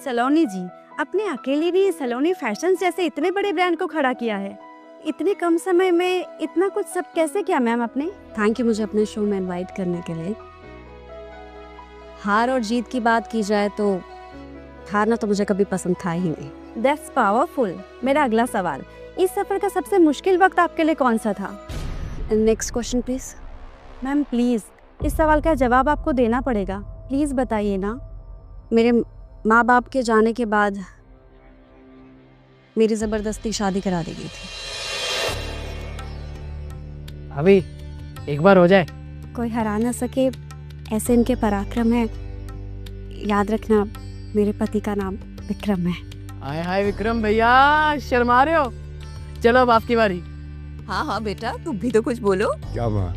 सलोनी जी, अपने अकेले ने सलोनी फैशन जैसे इतने बड़े ब्रांड को खड़ा किया है। इतने कम समय में इतना कुछ सब कैसे किया मैम आपने? थैंक यू मुझे अपने शो में इनवाइट करने के लिए। हार और जीत की बात की जाए तो हारना तो मुझे कभी पसंद था ही नहीं। That's powerful. मेरा अगला सवाल, इस सफर का सबसे मुश्किल वक्त आपके लिए कौन सा था? Next question please. Ma'am please, इस सवाल का जवाब आपको देना पड़ेगा, प्लीज बताइए ना। मेरे माँ बाप के जाने के बाद मेरी जबरदस्ती शादी करा दी गई थी। अभी एक बार हो जाए। कोई हरा ना सके ऐसे इनके पराक्रम है। याद रखना मेरे पति का नाम विक्रम है। हाय हाय विक्रम भैया, शर्मा रहे हो? चलो अब आपकी बारी। हाँ हाँ बेटा, तुम भी तो कुछ बोलो। क्या माँ,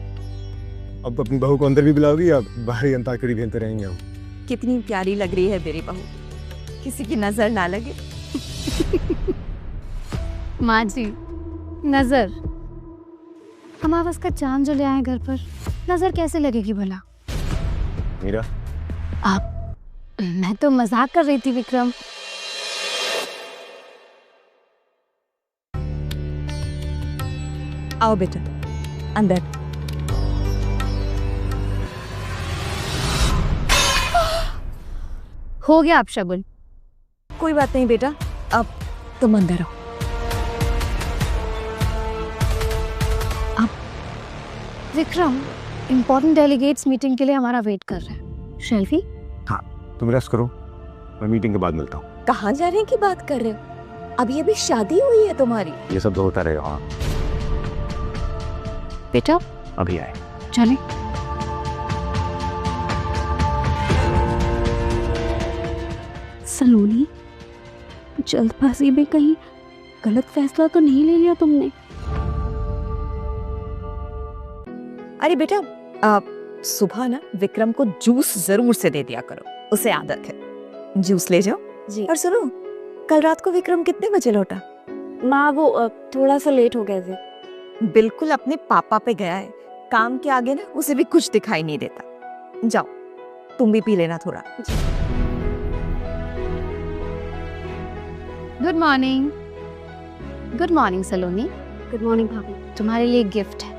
अब अपनी बहू को अंदर भी बुलाओगी या बाहर ही अंताक्षरी खेलते रहेंगे हम? कितनी प्यारी लग रही है मेरी बहू, किसी की नजर ना लगे। माँ जी, नजर, अमावस का चांद जो ले आए घर पर, नजर कैसे लगेगी भला? मीरा, मैं तो मजाक कर रही थी विक्रम। आओ बेटा अंदर। हो गया आप शगुन। कोई बात नहीं बेटा, अब तुम अंदर आओ। विक्रम, इम्पोर्टेंट डेलीगेट्स मीटिंग के लिए हमारा वेट कर रहे हैं। शेल्फी, तुम रेस्ट करो, मैं मीटिंग के बाद मिलता हूँ। कहाँ जाने की बात कर रहे हो? अभी अभी शादी हुई है तुम्हारी। ये सब तो होता रहेगा। हाँ, बेटा अभी आए। चले। सलोनी, जल्दबाजी में कहीं गलत फैसला तो नहीं ले लिया तुमने? अरे बेटा, सुबह ना विक्रम को जूस जरूर से दे दिया करो, उसे आदत है। जूस ले जाओ। जी। और सुनो, कल रात को विक्रम कितने बजे लौटा? माँ वो थोड़ा सा लेट हो गए थे। बिल्कुल अपने पापा पे गया है। काम के आगे ना उसे भी कुछ दिखाई नहीं देता। जाओ तुम भी पी लेना थोड़ा। Good morning. गुड मॉर्निंग सलोनी। गुड मॉर्निंग भाभी। तुम्हारे लिए गिफ्ट है,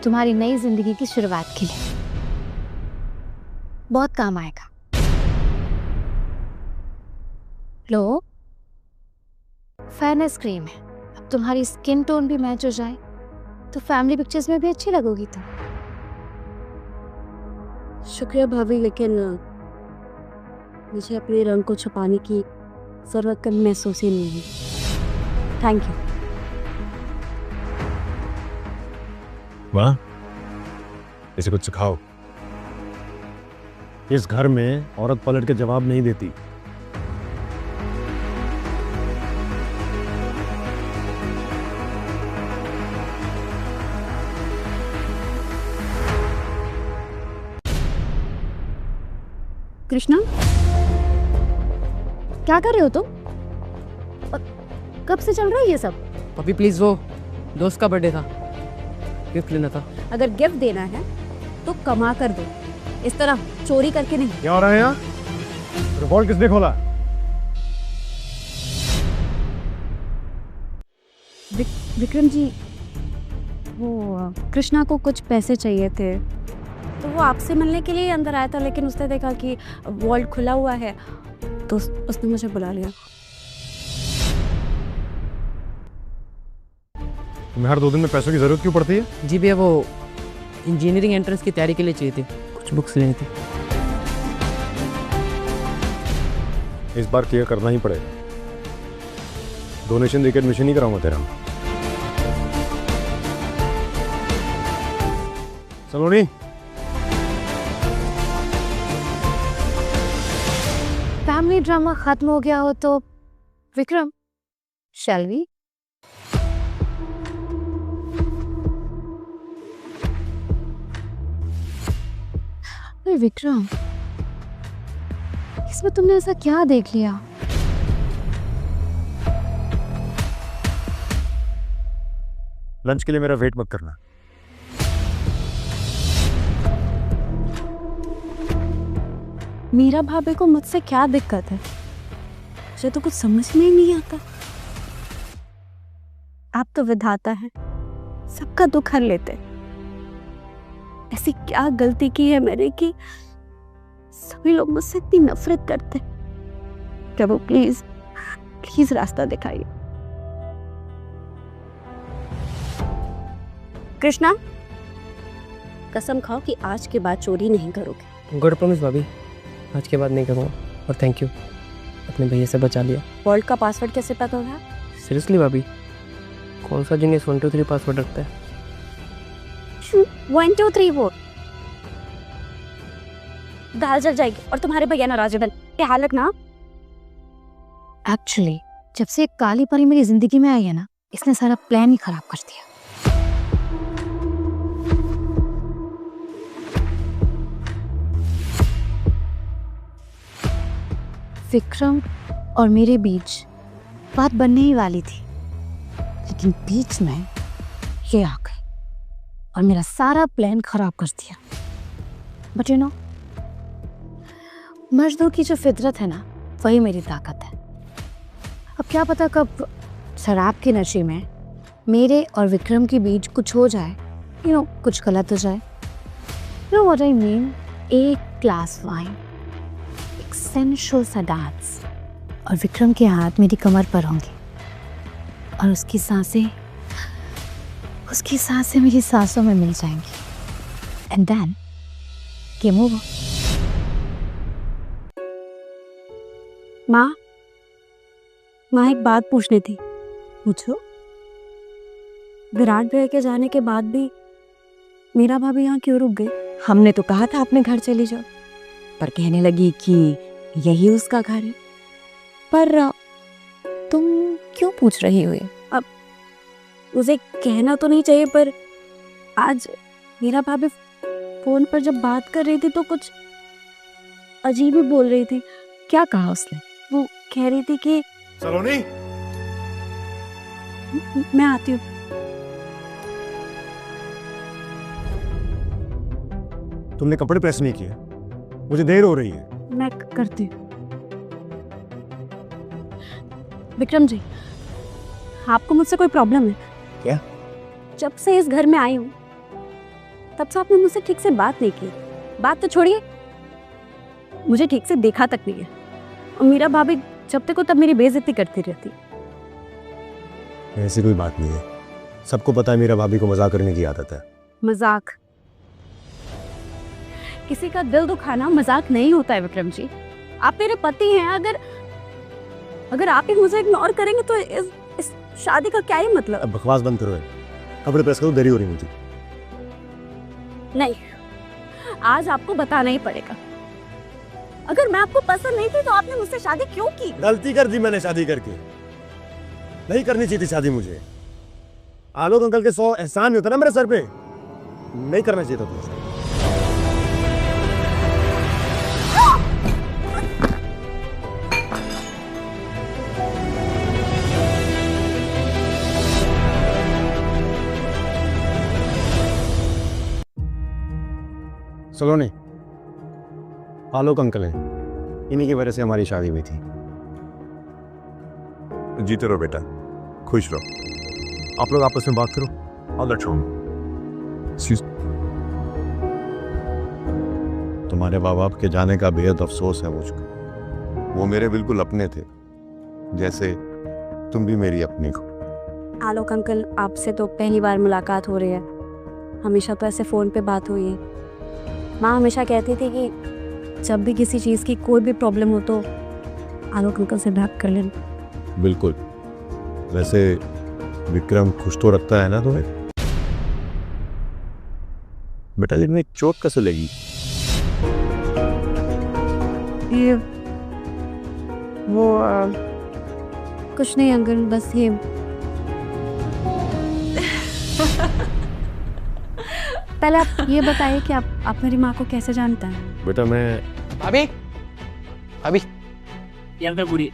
तुम्हारी नई जिंदगी की शुरुआत के लिए। बहुत काम आएगा। लो, फेयरनेस क्रीम है। अब तुम्हारी स्किन टोन भी मैच हो जाए तो फैमिली पिक्चर्स में भी अच्छी लगोगी तुम। शुक्रिया भाभी, लेकिन मुझे अपने रंग को छुपाने की जरूरत कभी महसूस ही नहीं हुई। Thank you. वाह, इसे कुछ सिखाओ। इस घर में औरत पलट के जवाब नहीं देती। कृष्णा, क्या कर रहे हो तुम? कब से चल रहा है ये सब? अभी प्लीज, वो दोस्त का बर्थडे था, गिफ्ट लेना था। अगर गिफ्ट देना है तो कमा कर दो, इस तरह चोरी करके नहीं। क्या हो रहा है यहाँ? रिवॉल्ट किसने खोला? विक्रम जी, वो कृष्णा को कुछ पैसे चाहिए थे तो वो आपसे मिलने के लिए अंदर आया था, लेकिन उसने देखा कि वॉल्ट खुला हुआ है तो उसने मुझे बुला लिया। तुम्हें हर 2 दिन में पैसों की जरूरत क्यों पड़ती है? जी भैया, वो इंजीनियरिंग एंट्रेंस की तैयारी के लिए चाहिए थे, कुछ बुक्स लेनी थी। इस बार क्लियर करना ही पड़ेगा। डोनेशन देकर एडमिशन नहीं कराऊंगा तेरा। सलोनी, फैमिली ड्रामा खत्म हो गया हो तो विक्रम, शैल वी? अरे विक्रम, इसमें तुमने ऐसा क्या देख लिया? लंच के लिए मेरा वेट मत करना। मीरा भाभी को मुझसे क्या दिक्कत है? मुझे तो कुछ समझ में ही नहीं आता। आप तो विधाता है, सबका दुख हर लेते। ऐसी क्या गलती की है मैंने कि सभी लोग मुझसे इतनी नफरत करते। प्रभु प्लीज प्लीज रास्ता दिखाइए। कृष्णा, कसम खाओ कि आज के बाद चोरी नहीं करोगे। गुड प्रॉमिस भाभी, आज के बाद नहीं करूँगा। और थैंक यू, अपने भैया से बचा लिया। वर्ल्ड का पासवर्ड कैसे पता होगा? सीरियसली भाभी, कौन सा जीनियस 1 2 3 पासवर्ड रखता है? 1 2 3 4 दाल जल जाएगी और तुम्हारे भैया नाराज बन के हालत ना। एक्चुअली जब से एक काली परी मेरी जिंदगी में आई है ना, इसने सारा प्लान ही खराब कर दिया। विक्रम और मेरे बीच बात बनने ही वाली थी, लेकिन बीच में ये आ गई और मेरा सारा प्लान खराब कर दिया। बट यू नो, मर्दों की जो फितरत है ना, वही मेरी ताकत है। अब क्या पता कब शराब के नशे में मेरे और विक्रम के बीच कुछ हो जाए, यू नो, कुछ गलत हो जाए। You know what I mean? एक ग्लास वाइन, एक सेंशुअल सा डांस, और विक्रम के हाथ मेरी कमर पर होंगे और उसकी सांसें मेरी सांसों में मिल जाएंगी। And then game over. माँ एक बात पूछनी थी। पूछो। विराट भैया के जाने के बाद भी मीरा भाभी यहाँ क्यों रुक गई? हमने तो कहा था अपने घर चली जाओ, पर कहने लगी कि यही उसका घर है। पर तुम क्यों पूछ रही हुई? अब उसे कहना तो नहीं चाहिए, पर आज मीरा भाभी फोन पर जब बात कर रही थी तो कुछ अजीब ही बोल रही थी। क्या कहा उसने? वो कह रही थी कि सलोनी, मैं आती हूँ। तुमने कपड़े प्रेस नहीं किए, मुझे देर हो रही है। मैं करती हूँ। विक्रम जी, आपको मुझसे कोई प्रॉब्लम है क्या? जब से इस घर में आई हूँ तब से आपने मुझसे ठीक से बात नहीं की। बात तो छोड़िए, मुझे ठीक से देखा तक नहीं है। और मीरा भाभी जब तक हो तब मेरी बेइज्जती करती रहती। ऐसी कोई बात नहीं है, सबको पता है मेरा भाभी को मजाक करने की आदत है। मजाक? किसी का दिल दुखाना मजाक नहीं होता है विक्रम जी। आप मेरे पति हैं, अगर आप ही मुझे इग्नोर करेंगे तो इस शादी का क्या ही मतलब? अब बकवास बंद करो, कपड़े प्रेस करो, देरी हो रही मुझे। नहीं, आज आपको बताना ही पड़ेगा। अगर मैं आपको पसंद नहीं थी तो आपने मुझसे शादी क्यों की? गलती कर दी मैंने शादी करके, नहीं करनी चाहिए थी शादी मुझे। आलोक अंकल के 100 एहसान नहीं होता ना मेरे सर पे, नहीं करना चाहिए था तुमसे। सलोनी, आलोक अंकल हैं, इन्हीं की वजह से हमारी शादी हुई थी। जीते रहो बेटा, खुश रहो। आप लोग आपस में बात करो। I'll let you home. तुम्हारे माँ बाप के जाने का बेहद अफसोस है मुझको। वो मेरे बिल्कुल अपने थे, जैसे तुम भी मेरी अपनी को। आलोक अंकल, आपसे तो पहली बार मुलाकात हो रही है, हमेशा तो ऐसे फ़ोन पे बात हुई है। माँ हमेशा कहती थी कि जब भी किसी चीज़ की कोई भी प्रॉब्लम हो तो आलोक अंकल से बात कर लेना। बिल्कुल। वैसे विक्रम खुश तो रखता है ना तुम्हें? बेटा दिन में एक चोट कैसे लगी? ये वो कुछ नहीं अंकल, बस ये पहले आप ये बताइए कि आप मेरी माँ को कैसे जानते हैं? बेटा मैं अभी अभी यार मैं बुरी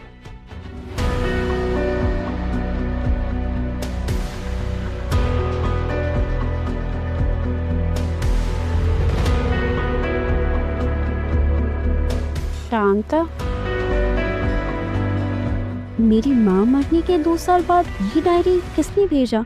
शांता, मेरी माँ मरने के 2 साल बाद ये डायरी किसने भेजा?